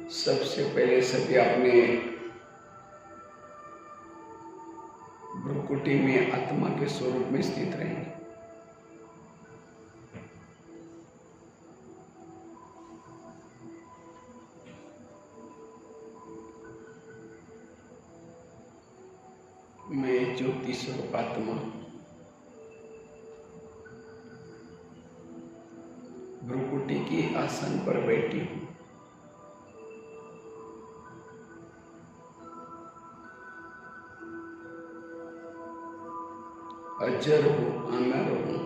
सबसे पहले सभी अपने भ्रुकुटी में आत्मा के स्वरूप में स्थित रहेंगे। मैं ज्योति स्वरूप आत्मा भ्रुकुटी की आसन पर बैठी हूं। अजर हूं, अमर हूं।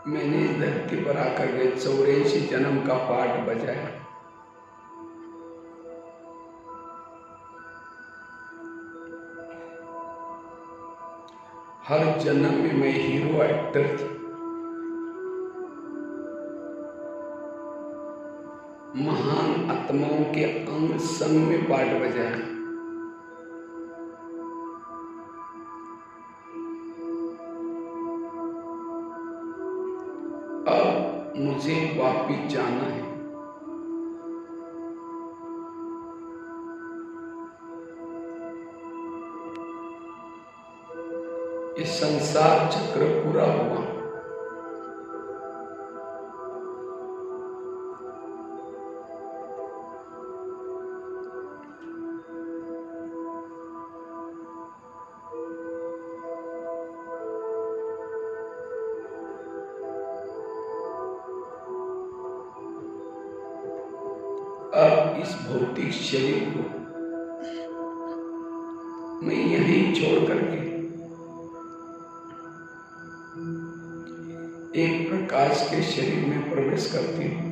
मैंने इस धरती पर आकर के 84 जन्म का पाठ बजाया। हर जन्म में मैं हीरो एक्टर थी। महान आत्माओं के अंग संग में पाठ बजाया। अब मुझे वापिस जाना है। ये संसार चक्र पूरा हुआ। अब इस भौतिक शरीर को मैं यहीं छोड़ करके एक प्रकाश के शरीर में प्रवेश करती हूं।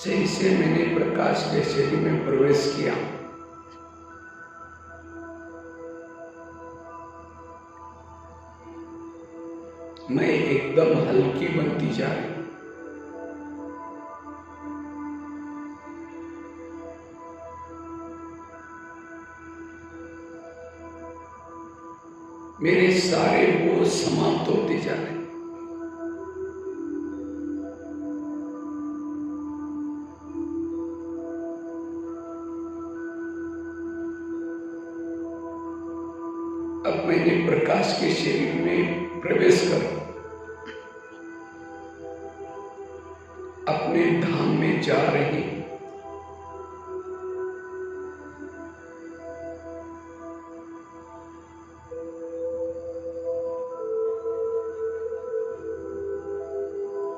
जैसे मैंने प्रकाश के शरीर में प्रवेश किया, मैं एकदम हल्की बनती जा रही हूं। मेरे सारे बोझ समाप्त होते जा रहे हैं। अब मैंने प्रकाश के शरीर में प्रवेश कर अपने धाम में जा रही हूं।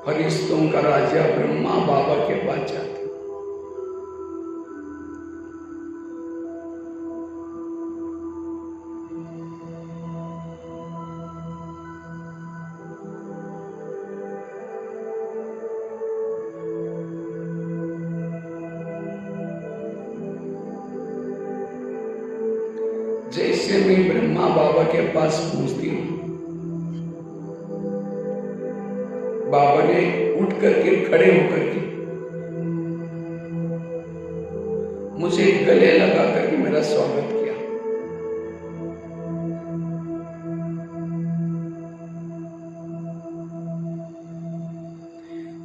फरिश्तों का राजा ब्रह्मा बाबा के पास जाते। जैसे मैं ब्रह्मा बाबा के पास पहुंचती हूं, बाबा ने उठ करके खड़े होकर के मुझे गले लगा करके मेरा स्वागत किया।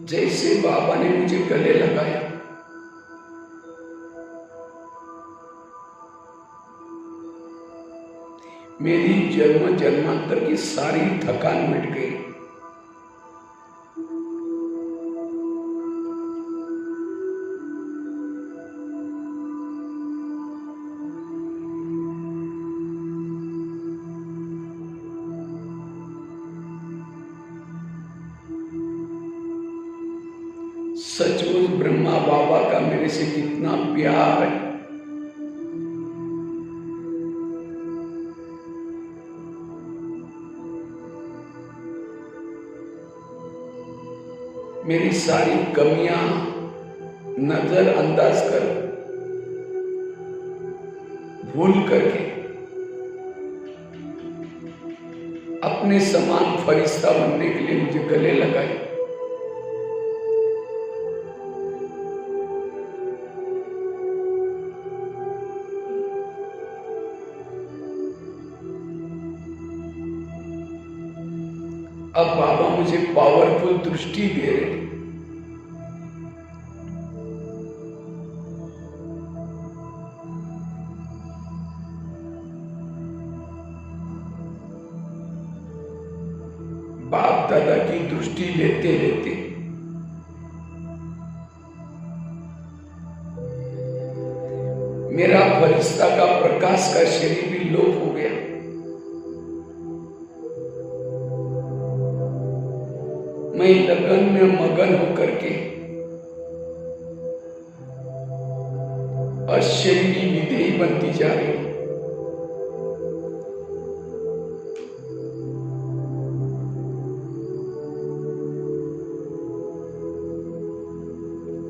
जैसे बाबा ने मुझे गले लगाया, मेरी जन्म जन्मांतर की सारी थकान मिट गई। सचमुच ब्रह्मा बाबा का मेरे से कितना प्यार है। मेरी सारी कमियां नजरअंदाज कर भूल करके अपने समान फरिश्ता बनने के लिए मुझे गले लगाए। अब बाबा मुझे पावरफुल दृष्टि दे रहे हैं। बाप दादा की दृष्टि लेते लेते मेरा फरिश्ता का प्रकाश का शरीर भी लोप हो गया। मैं लगन में मगन होकर के अशरीरी विधेयी बनती जा रही हूं।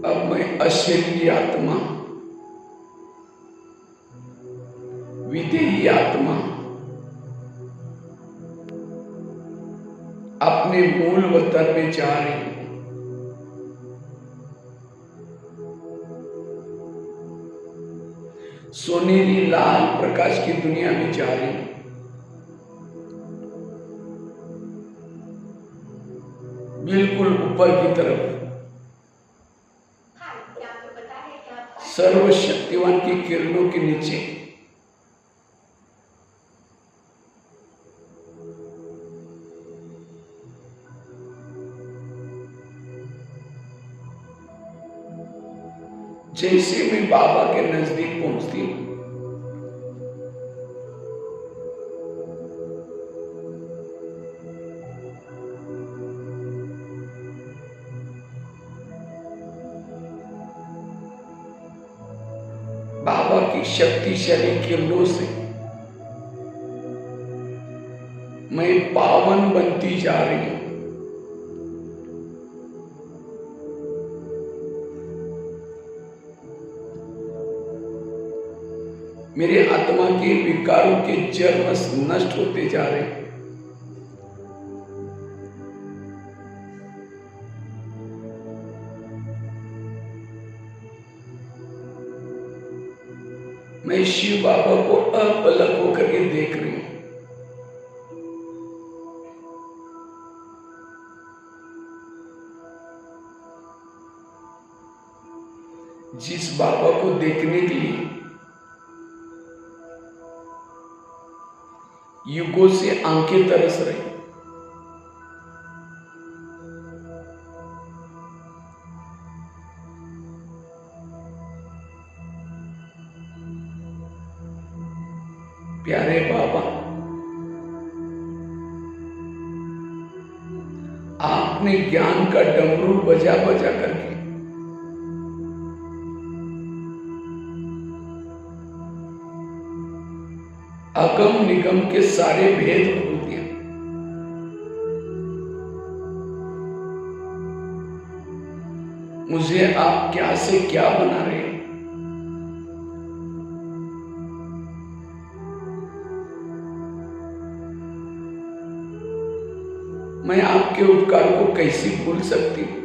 अब मैं अशरीरी आत्मा, विधेयी आत्मा अपने मूल वतन में जा रही हूं। सोनेरी लाल प्रकाश की दुनिया में जा रही हूं। बिल्कुल ऊपर की तरफ सर्वशक्तिवान की किरणों के नीचे जैसे मैं बाबा के नजदीक पहुंचती हूं, बाबा की शक्तिशाली किरणों से मैं पावन बनती जा रही हूं। मेरे आत्मा के विकारों के जड़ नष्ट होते जा रहे हैं। मैं शिव बाबा को अपलक होकर के देख रही हूं। जिस बाबा को देखने के लिए युगों से आंखें तरस रही, प्यारे बाबा आपने ज्ञान का डमरू बजा बजा करके अगम निगम के सारे भेद खोल दिए। मुझे आप क्या से क्या बना रहे हैं? मैं आपके उपकार को कैसे भूल सकती हूं?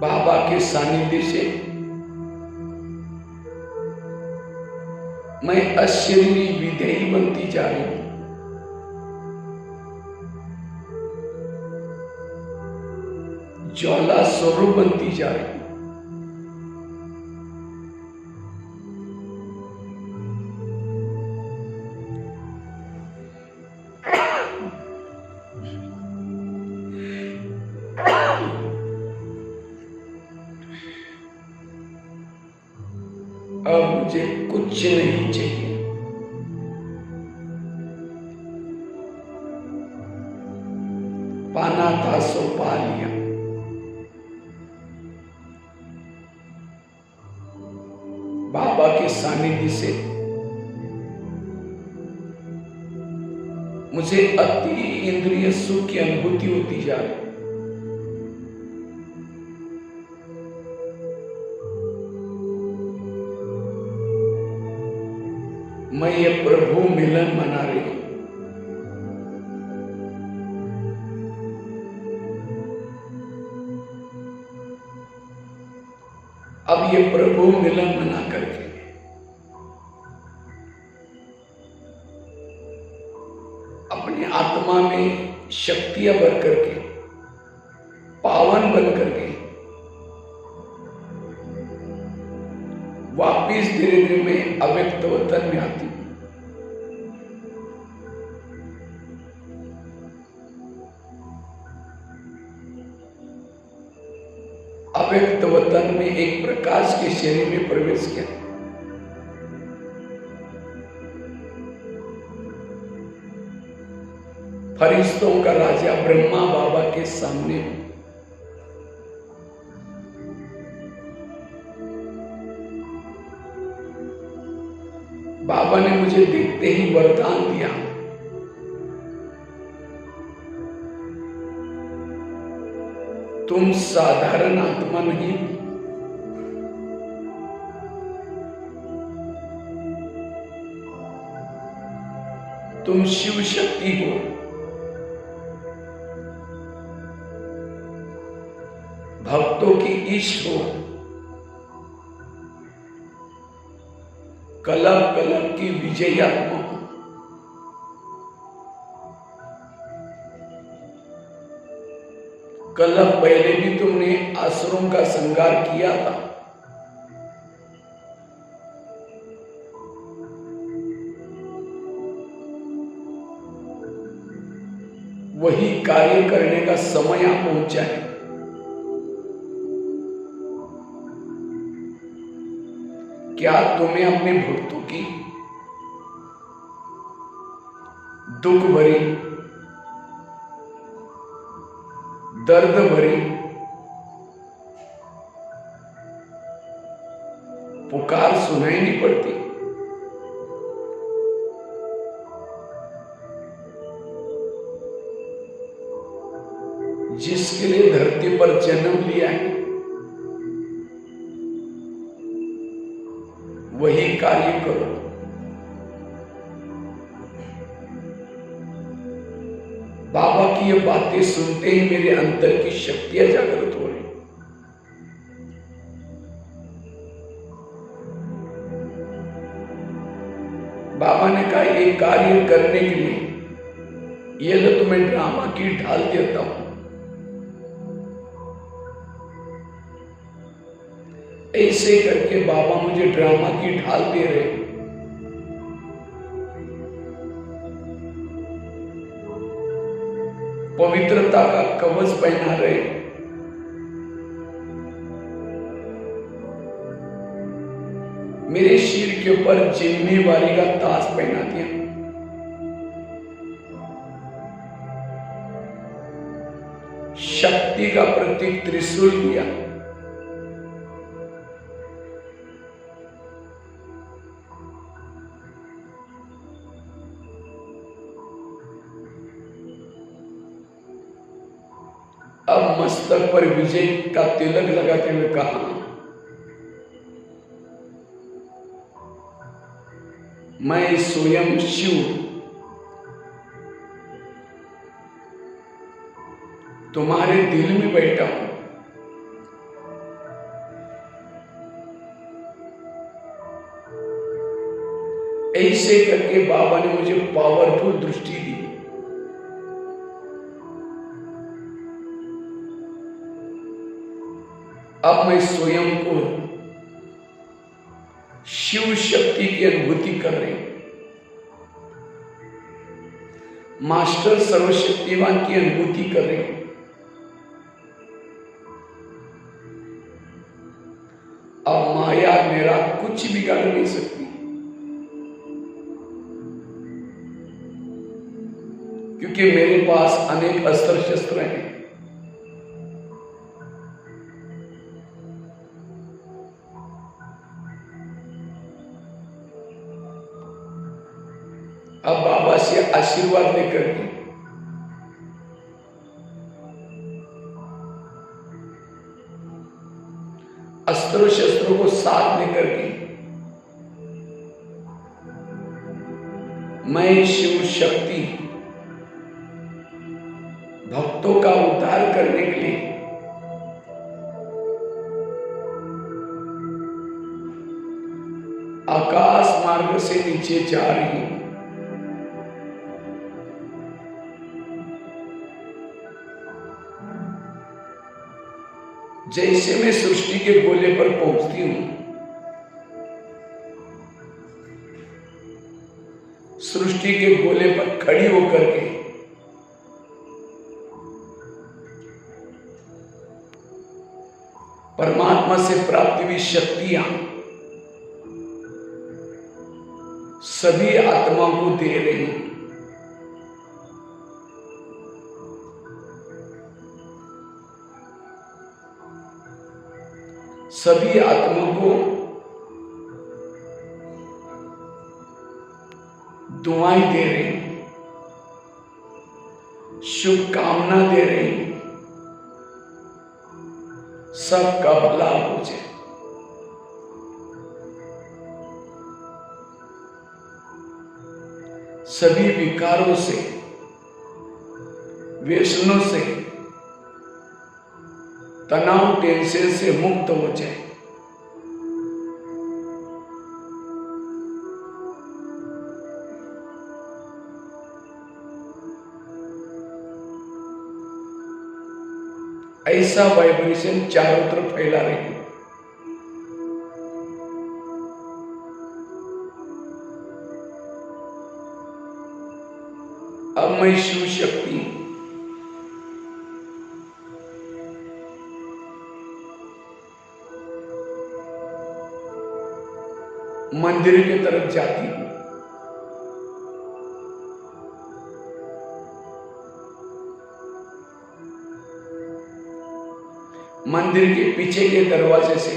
बाबा के सानिध्य से मैं अशरीरी विधेयी बनती जा रही हूं। ज्वाला स्वरूप बनती जा रही हूं। अब मुझे कुछ नहीं चाहिए। पाना था सो पा लिया। बाबा के सानिध्य से मुझे अति इंद्रिय सुख की अनुभूति होती जा रही। मैं ये प्रभु मिलन मना रही हूं। अब ये प्रभु मिलन मना करके अपनी आत्मा में शक्तियां भर करके पावन बन करके वापिस धीरे धीरे में अव्यक्त वतन में आती हूं। अव्यक्त वतन में एक प्रकाश के शरीर में प्रवेश किया। फरिश्तों का राजा ब्रह्मा बाबा के सामने हूं। बाबा ने मुझे देखते ही वरदान दिया, तुम साधारण आत्मा नहीं, तुम शिव शक्ति हो। भक्तों की इष्ट हो। कलप कलप की विजयात्मा हो। कलप पहले भी तुमने असुरों का संहार किया था। वही कार्य करने का समय आ पहुंचा है। क्या तुम्हें अपने भक्तों की दुख भरी, दर्द भरी पुकार सुनाई नहीं पड़ती? जिसके लिए धरती पर जन्म लिया है वही कार्य करो। बाबा की ये बातें सुनते ही मेरे अंतर की शक्तियां जागृत हो रही। बाबा ने कहा एक कार्य करने के लिए ये तो तुम्हें ड्रामा की ढाल देता हूं। ऐसे करके बाबा मुझे ड्रामा की ढाल दे रहे। पवित्रता का कवच पहना रहे। मेरे सिर के ऊपर जिम्मेवारी का ताज पहना दिया। शक्ति का प्रतीक त्रिशूल दिया। अब मस्तक पर विजय का तिलक लगाते हुए कहा, मैं स्वयं शिव तुम्हारे दिल में बैठा हूं। ऐसे करके बाबा ने मुझे पावरफुल दृष्टि दी। अब मैं स्वयं को शिव शक्ति की अनुभूति कर रही हूं। मास्टर सर्वशक्तिवान की अनुभूति कर रही हूं। अब माया मेरा कुछ बिगाड़ नहीं सकती, क्योंकि मेरे पास अनेक अस्त्र शस्त्र हैं। अब बाबा पास ये आशीर्वाद लेकर के अस्त्रों शस्त्रों को साथ लेकर के मैं शिव शक्ति भक्तों का उद्धार करने के लिए आकाश मार्ग से नीचे जा रही हूं। जैसे मैं सृष्टि के गोले पर पहुंचती हूं, सृष्टि के गोले पर खड़ी होकर के परमात्मा से प्राप्त हुई शक्तियां सभी आत्माओं को दे रही हूं। सभी आत्माओं को दुआएं दे रही हूं, शुभकामना दे रही हूं, सबका भला हो जाए। सभी विकारों से, व्यसनों से, तनाव टेंशन से मुक्त हो जाए। ऐसा वाइब्रेशन चारों तरफ फैला रही है। अब मैं शिव शक्ति मंदिर की तरफ जाती हूं। मंदिर के पीछे के दरवाजे से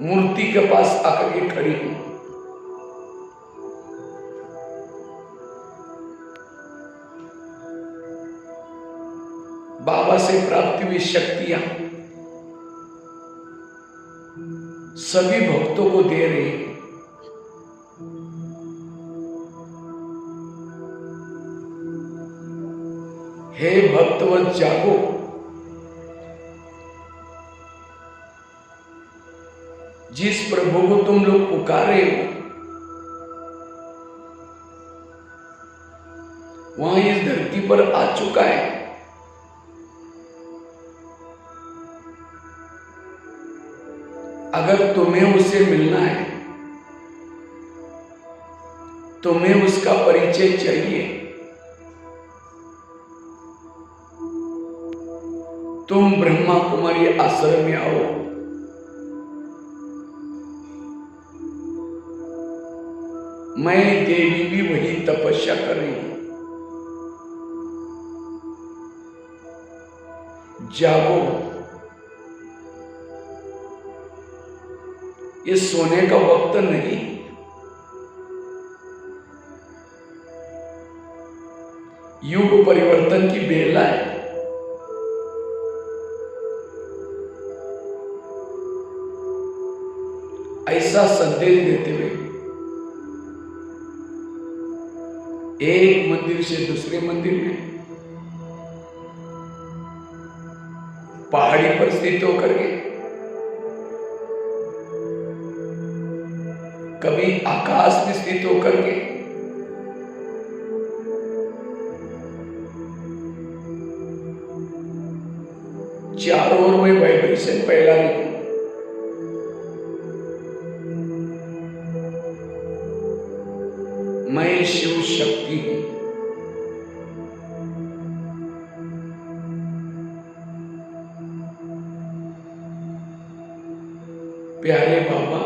मूर्ति के पास आकर के खड़ी हूं। बाबा से प्राप्त हुई शक्तियां सभी भक्तों को दे रही है। हे भक्तवत जागो, जिस प्रभु को तुम लोग पुकारे हो वहां इस धरती पर आ चुका है। अगर तुम्हें उससे मिलना है, तुम्हें उसका परिचय चाहिए, तुम ब्रह्मा कुमारी आश्रम में आओ। मैं देवी भी वही तपस्या कर रही हूं। जागो, ये सोने का वक्त नहीं। युग परिवर्तन की बेला है। ऐसा संदेश देते हुए एक मंदिर से दूसरे मंदिर में, पहाड़ी पर स्थित होकर के, कभी आकाश में स्थित होकर के, चारों ओर में वाइब्रेशन फैला रही हूं। मैं शिव शक्ति हूं। प्यारे बाबा,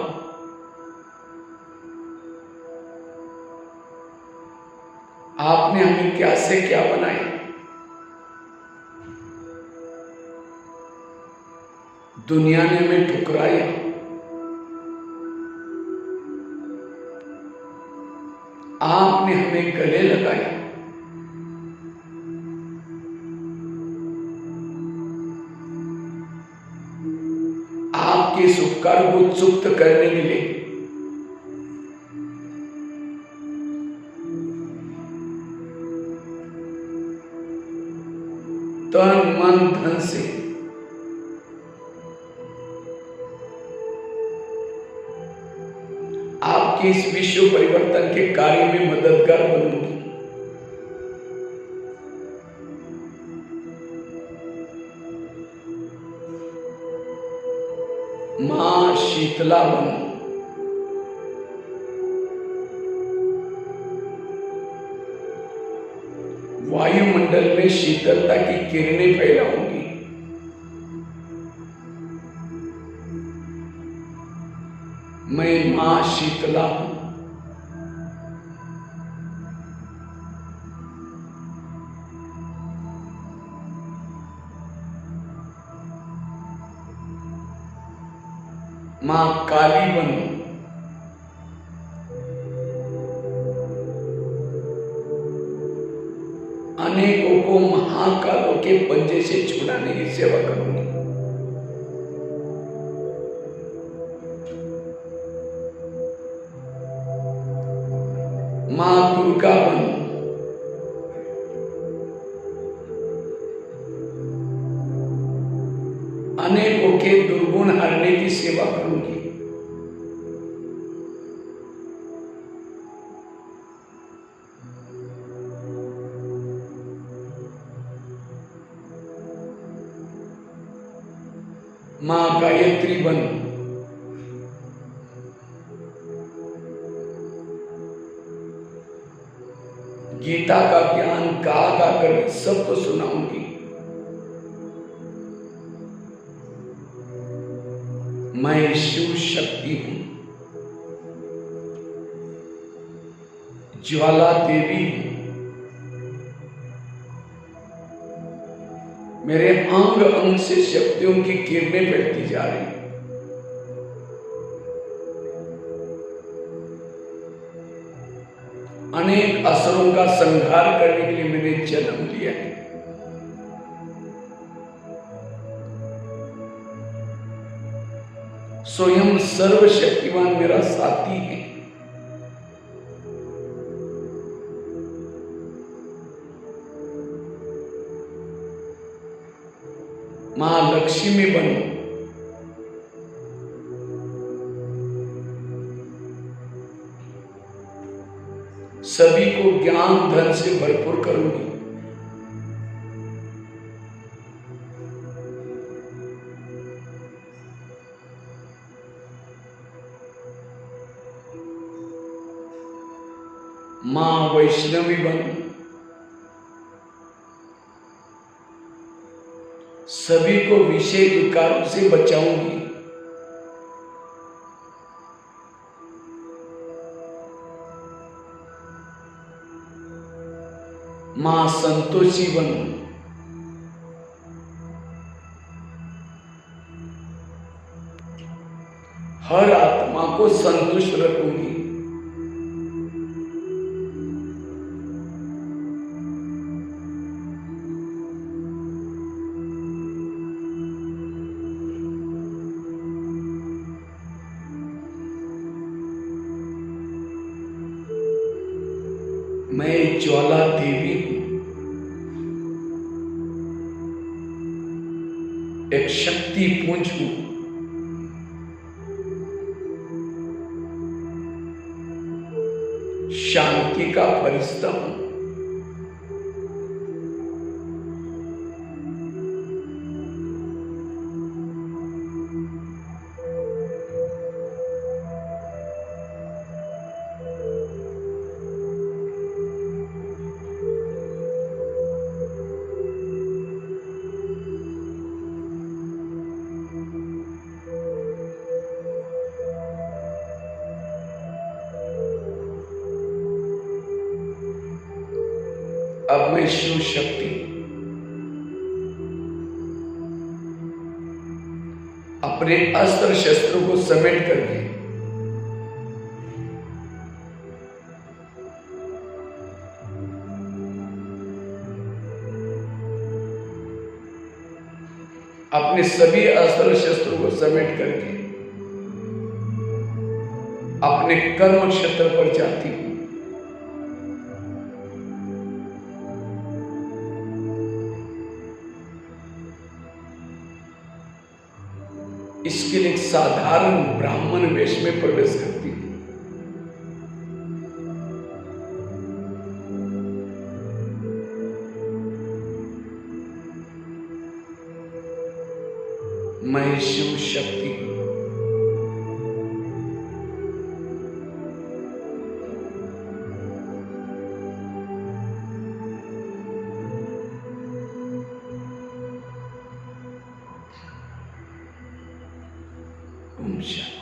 आपने हमें क्या से क्या बनाया। दुनिया ने हमें ठुकराया, आपने हमें गले लगाया, आपके इस उपकार को चुप्त करने के लिए तन मन धन से आपके इस विश्व परिवर्तन के कार्य में मददगार बनूंगी। मां शीतला बनू, वायुमंडल में शीतलता की किरणें फैलाऊंगी। मैं मां शीतला हूं। मां काली बनू, अनेकों को महाकालों के पंजे से छुड़ाने की सेवा करूंगी। मां दुर्गा बनू, अनेकों के दुर्गुण हरने की सेवा करूंगी। मां गायत्री बनू, गीता का ज्ञान गा गा कर सबको सुनाऊंगी। मैं शिव शक्ति हूं, ज्वाला देवी हूं। मेरे अंग अंग से शक्तियों की किरणें फैलती जा रही। अनेक असुरों का संहार करने के लिए मैंने जन्म लिया है। स्वयं सर्वशक्तिमान मेरा साथी है। मां लक्ष्मी बनू, सभी को ज्ञान धन से भरपूर करूंगी। मां वैष्णवी बनू, सभी को विषय विकारों से बचाऊंगी। मां संतोषी बनू, हर आत्मा को संतुष्ट रखूंगी। मैं ज्वाला देवी हूं, एक शक्ति पुंज हूं। शांति का फरिश्ता हूं। अब मैं शिव शक्ति अपने अस्त्र शस्त्रों को समेट करके अपने सभी अस्त्र शस्त्रों को समेट करके अपने कर्म क्षेत्र पर जाती हूं। इसके लिए एक साधारण ब्राह्मण वेश में प्रवेश करती हूं। मैं शिव शक्ति हूं। ओम शांति।